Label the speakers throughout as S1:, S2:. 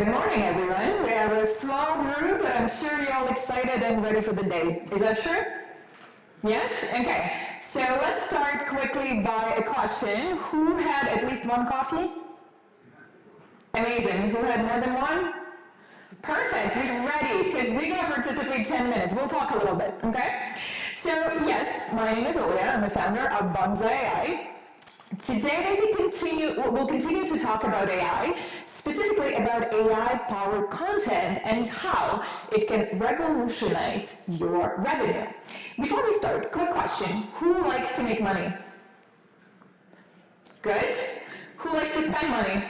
S1: Good morning, everyone. We have a small group, but I'm sure you're all excited and ready for the day. Is that true? Yes? Okay. So let's start quickly by a question. Who had at least one coffee? Amazing. Who had more than one? Perfect. We're ready, because we're going to participate 10 minutes. We'll talk a little bit, okay? So yes, my name is Olia. I'm the founder of Bonzai. Today we'll continue to talk about AI, specifically about AI-powered content and how it can revolutionize your revenue. Before we start, quick question. Who likes to make money? Good. Who likes to spend money?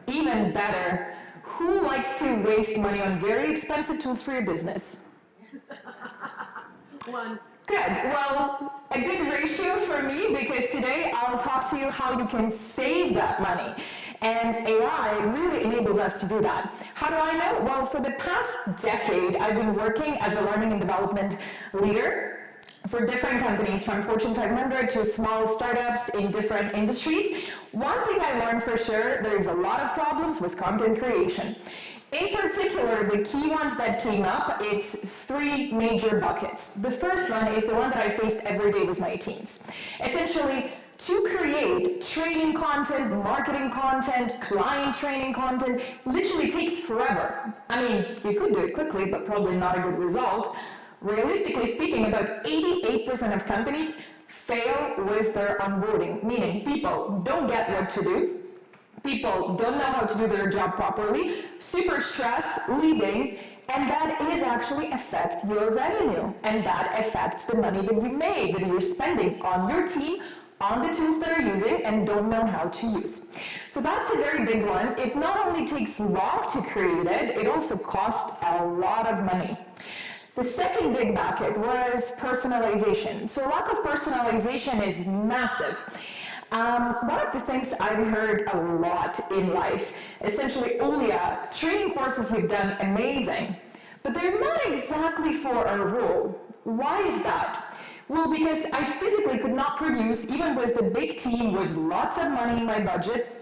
S1: Even better. Who likes to waste money on very expensive tools for your business?
S2: One.
S1: Good. Well, a good ratio for me, because today I'll talk to you how you can save that money. And AI really enables us to do that. How do I know? Well, for the past decade, I've been working as a learning and development leader for different companies, from Fortune 500 to small startups in different industries. One thing I learned for sure, there's a lot of problems with content creation. In particular, the key ones that came up, it's three major buckets. The first one is the one that I faced every day with my teams. Essentially, to create training content, marketing content, client training content, literally takes forever. I mean, you could do it quickly, but probably not a good result. Realistically speaking, about 88% of companies fail with their onboarding, meaning people don't get what to do, people don't know how to do their job properly, super stressed, leaving, and that is actually affect your revenue, and that affects the money that you made, that you're spending on your team, on the tools that are using and don't know how to use. So that's a very big one. It not only takes long to create it, it also costs a lot of money. The second big bucket was personalization. So lack of personalization is massive. One of the things I've heard a lot in life, essentially, Olia, training courses you've done, amazing, but they're not exactly for a role. Why is that? Well, because I physically could not produce, even with the big team with lots of money in my budget,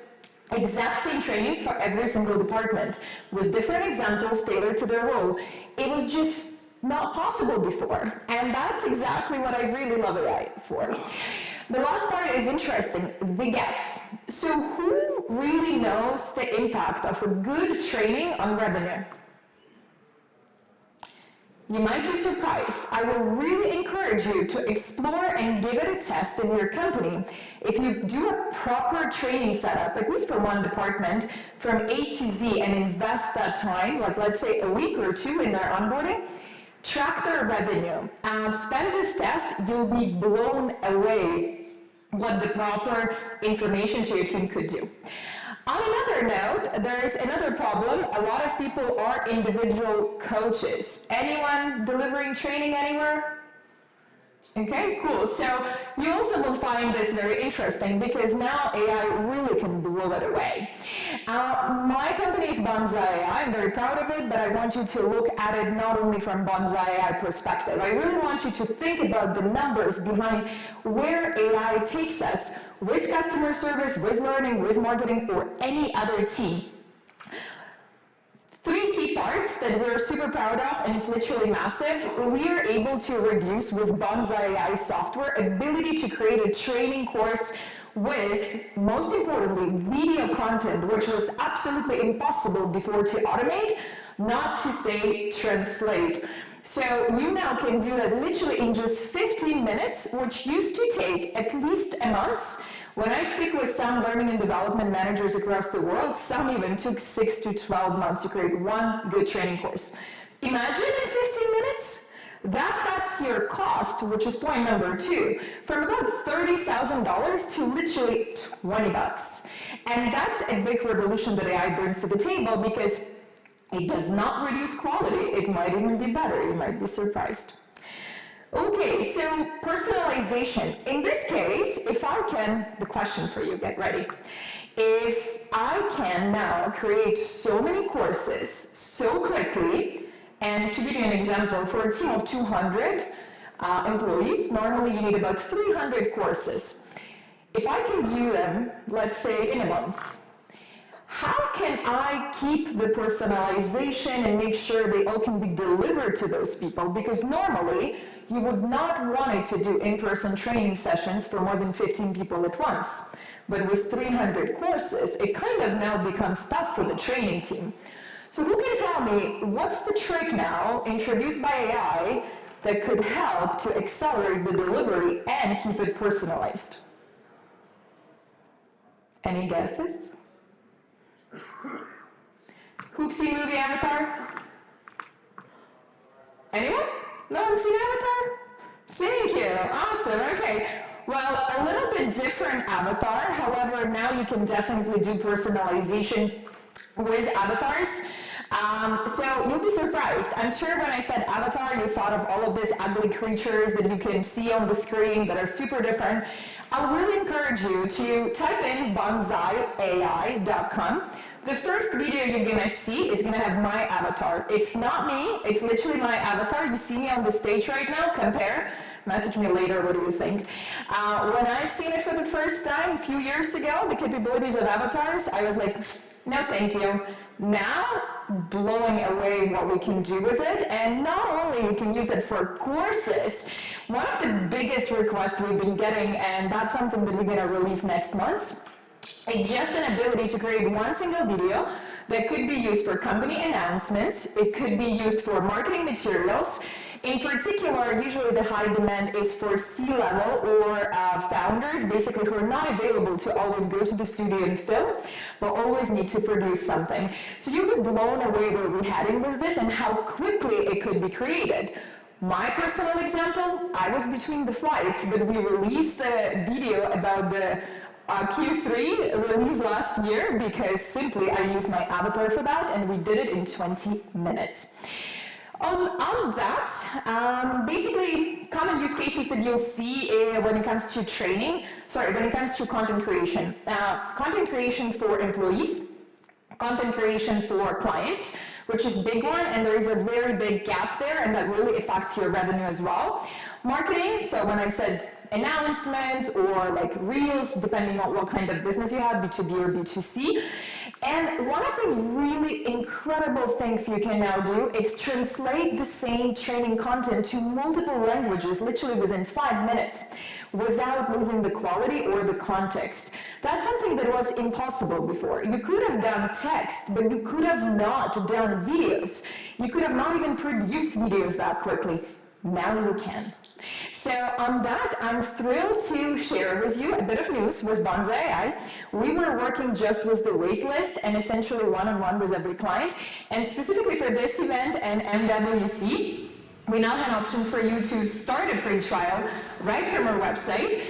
S1: exact same training for every single department, with different examples tailored to their role. It was just not possible before, and that's exactly what I really love AI for. The last part is interesting, the gap. So who really knows the impact of a good training on revenue? You might be surprised. I will really encourage you to explore and give it a test in your company. If you do a proper training setup, at least for one department, from A to Z, and invest that time, like let's say a week or two in their onboarding, track their revenue. Spend this test, you'll be blown away what the proper information to your team could do. On another note, there's another problem. A lot of people are individual coaches. Anyone delivering training anywhere? Okay, cool. So you also will find this very interesting because now AI really can blow it away. My company is Bonzai. I'm very proud of it, but I want you to look at it not only from Bonzai AI perspective. I really want you to think about the numbers behind where AI takes us with customer service, with learning, with marketing, or any other team. Three key parts that we're super proud of, and it's literally massive. We are able to reduce with Bonzai AI software ability to create a training course with, most importantly, video content, which was absolutely impossible before to automate, not to say translate. So you now can do that literally in just 15 minutes, which used to take at least a month. When I speak with some learning and development managers across the world, some even took 6 to 12 months to create one good training course. Imagine in 15 minutes? That cuts your cost, which is point number 2, from about $30,000 to literally $20. And that's a big revolution that AI brings to the table because it does not reduce quality. It might even be better. You might be surprised. Okay, so personalization. In this case, if I can, the question for you, get ready. If I can now create so many courses so quickly, and to give you an example, for a team of 200 employees, normally you need about 300 courses. If I can do them, let's say in a month, how can I keep the personalization and make sure they all can be delivered to those people? Because normally, you would not want to do in-person training sessions for more than 15 people at once. But with 300 courses, it kind of now becomes tough for the training team. So who can tell me what's the trick now, introduced by AI, that could help to accelerate the delivery and keep it personalized? Any guesses? Who've seen movie Avatar? Anyone? No one's seen Avatar? Thank you. Awesome. Okay. Well, a little bit different avatar. However, now you can definitely do personalization with avatars. So you'll be surprised. I'm sure when I said avatar, you thought of all of these ugly creatures that you can see on the screen that are super different. I really encourage you to type in bonzaiai.com. The first video you're gonna see is gonna have my avatar. It's not me, it's literally my avatar. You see me on the stage right now, compare. Message me later, what do you think? When I've seen it for the first time, a few years ago, the capabilities of avatars, I was like, no thank you. Now, blowing away what we can do with it, and not only you can use it for courses, one of the biggest requests we've been getting, and that's something that we're gonna release next month, is just an ability to create one single video that could be used for company announcements, it could be used for marketing materials. In particular, usually the high demand is for C-level or founders, basically who are not available to always go to the studio and film, but always need to produce something. So you'll be blown away where we're heading with this and how quickly it could be created. My personal example, I was between the flights, but we released a video about the Q3 release last year because simply I used my avatar for that and we did it in 20 minutes. On that, basically common use cases that you'll see when it comes to when it comes to content creation. Content creation for employees, content creation for clients, which is a big one, and there is a very big gap there, and that really affects your revenue as well. Marketing, so when I said announcements or like reels, depending on what kind of business you have, B2B or B2C. And one of the really incredible things you can now do is translate the same training content to multiple languages, literally within 5 minutes, without losing the quality or the context. That's something that was impossible before. You could have done text, but you could have not done videos. You could have not even produced videos that quickly. Now you can. So on that, I'm thrilled to share with you a bit of news with Bonzai AI. We were working just with the waitlist and essentially one-on-one with every client. And specifically for this event and MWC, we now have an option for you to start a free trial right from our website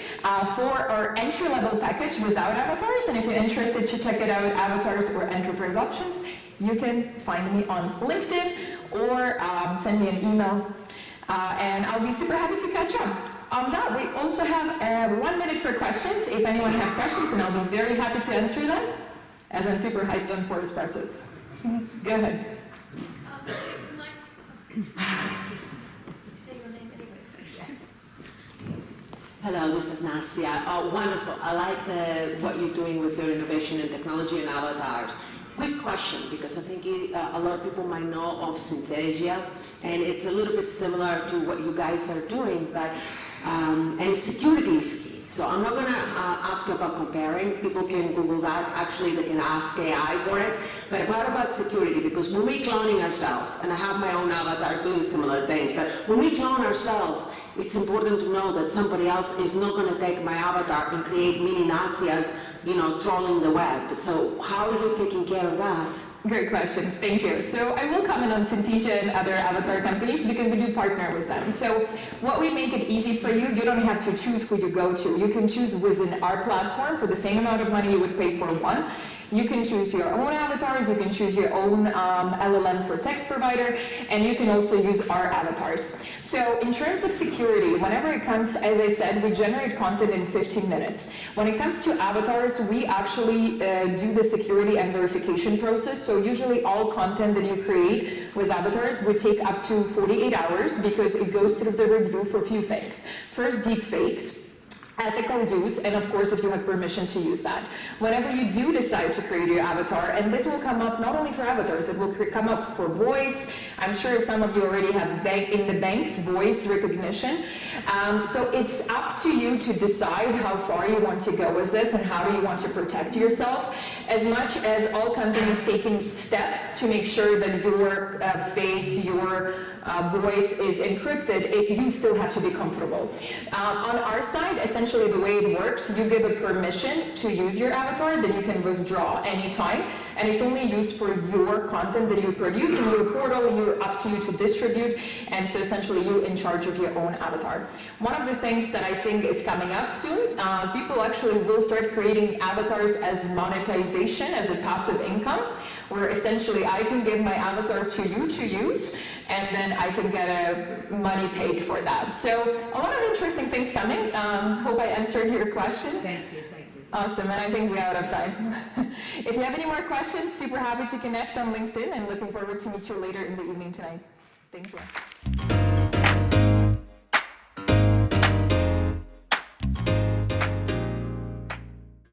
S1: for our entry-level package without avatars. And if you're interested to check it out, avatars or enterprise options, you can find me on LinkedIn or send me an email. And I'll be super happy to catch up. On that, we also have 1 minute for questions, if anyone has questions, and I'll be very happy to answer them, as I'm super hyped on for espressos. Go ahead.
S2: Hello, this is Nasia. Oh, wonderful. I like what you're doing with your innovation and technology and avatars. Quick question, because I think a lot of people might know of Synthesia, and it's a little bit similar to what you guys are doing, but and security is key. So I'm not going to ask you about comparing. People can Google that. Actually, they can ask AI for it. But what about security? Because when we're cloning ourselves, and I have my own avatar doing similar things, but when we clone ourselves, it's important to know that somebody else is not going to take my avatar and create mini Nasias, trolling the web. So how are you taking care of that?
S1: Great questions, thank you. So I will comment on Synthesia and other avatar companies because we do partner with them. So what we make it easy for you, you don't have to choose who you go to. You can choose within our platform for the same amount of money you would pay for one. You can choose your own avatars, you can choose your own LLM for text provider, and you can also use our avatars. So in terms of security, whenever it comes, as I said, we generate content in 15 minutes. When it comes to avatars, we actually do the security and verification process. So usually all content that you create with avatars would take up to 48 hours because it goes through the review for a few things. First, deep fakes. ethical use, and of course if you have permission to use that. Whenever you do decide to create your avatar, and this will come up not only for avatars, it will come up for voice. I'm sure some of you already have in the banks voice recognition. So it's up to you to decide how far you want to go with this and how do you want to protect yourself, as much as all companies taking steps to make sure that your face, your voice is encrypted, you still have to be comfortable. On our side, essentially the way it works, you give a permission to use your avatar, then you can withdraw anytime, and it's only used for your content that you produce in your portal. You're up to you to distribute, and so essentially you're in charge of your own avatar. One of the things that I think is coming up soon, people actually will start creating avatars as monetization, as a passive income, where essentially I can give my avatar to you to use, and then I can get money paid for that. So a lot of interesting things coming. Hope I answered your question.
S2: Thank you, thank you.
S1: Awesome, and I think we're out of time. If you have any more questions, super happy to connect on LinkedIn, and looking forward to meet you later in the evening tonight. Thank you.